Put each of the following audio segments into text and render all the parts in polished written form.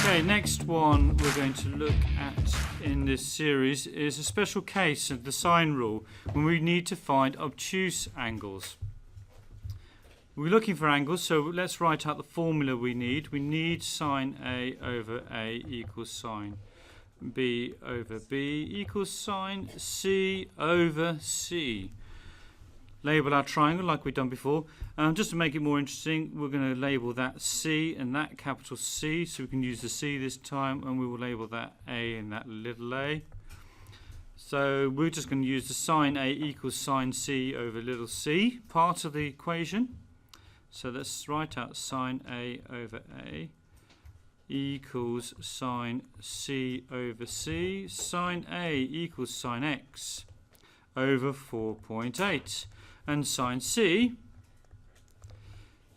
Okay, next one we're going to look at in this series is a special case of the sine rule when we need to find obtuse angles. We're looking for angles, so let's write out the formula we need. We need sine A over A equals sine B over B equals sine C over C. Label our triangle like we've done before. Just to make it more interesting, we're going to label that C and that capital C, so we can use the C this time, and we will label that A and that little a. So we're just going to use the sine A equals sine C over little c part of the equation. So let's write out sine A over A equals sine C over C. Sine A equals sine X over 4.8. And sine C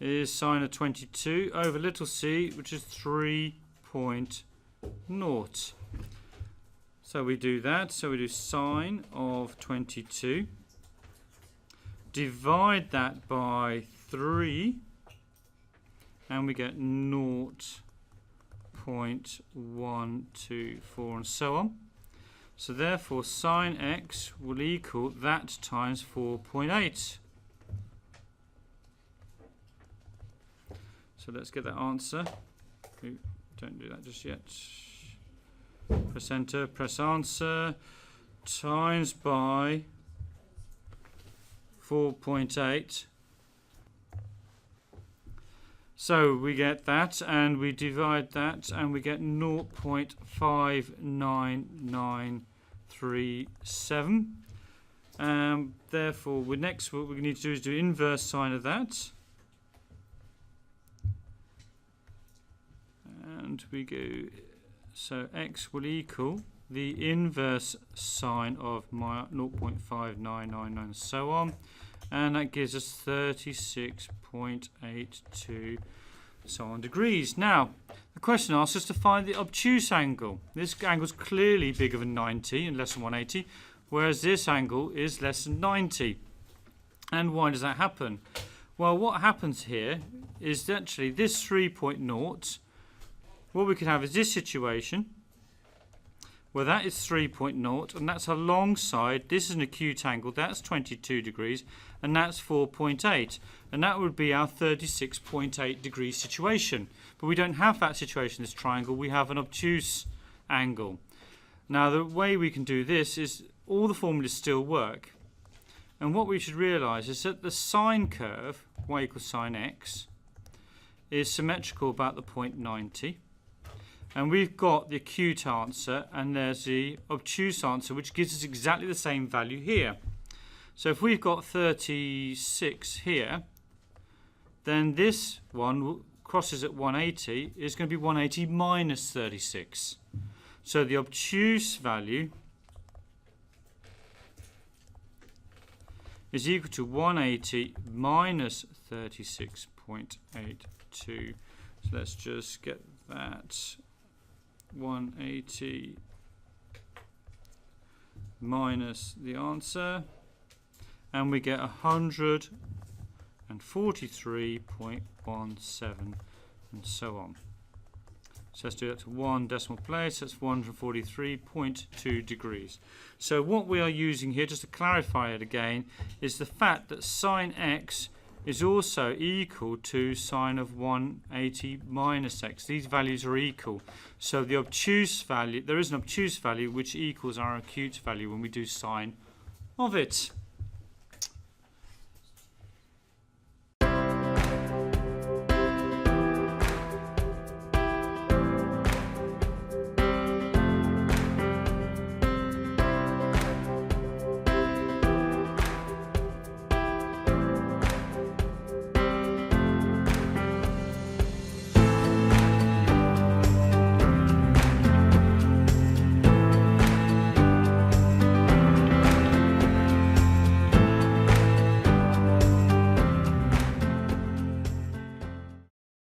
is sine of 22 over little c, which is 3.0. So we do that. So we do sine of 22. Divide that by 3. And we get 0.124 and so on. So therefore sine x will equal that times 4.8. So let's get that answer. Don't do that just yet. Press enter, press answer, times by 4.8. So we get that, and we divide that, and we get 0.59937. Therefore, what we need to do is do inverse sine of that. And we go, so x will equal the inverse sine of 0.5999 and so on. And that gives us 36.82 so on degrees. Now, the question asks us to find the obtuse angle. This angle is clearly bigger than 90 and less than 180, whereas this angle is less than 90. And why does that happen? Well, what happens here is actually this 3.0, what we could have is this situation, well, that is 3.0, and that's alongside, this is an acute angle, that's 22 degrees, and that's 4.8. And that would be our 36.8 degree situation. But we don't have that situation in this triangle, we have an obtuse angle. Now, the way we can do this is all the formulas still work. And what we should realise is that the sine curve, y equals sine x, is symmetrical about the point 90. And we've got the acute answer, and there's the obtuse answer, which gives us exactly the same value here. So if we've got 36 here, then this one crosses at 180 is going to be 180 minus 36. So the obtuse value is equal to 180 minus 36.82. So let's just get that. 180 minus the answer, and we get 143.17 and so on. So let's do that to one decimal place. That's 143.2 degrees. So what we are using here, just to clarify it again, is the fact that sine x is also equal to sine of 180 minus x. These values are equal. So the obtuse value, there is an obtuse value which equals our acute value when we do sine of it.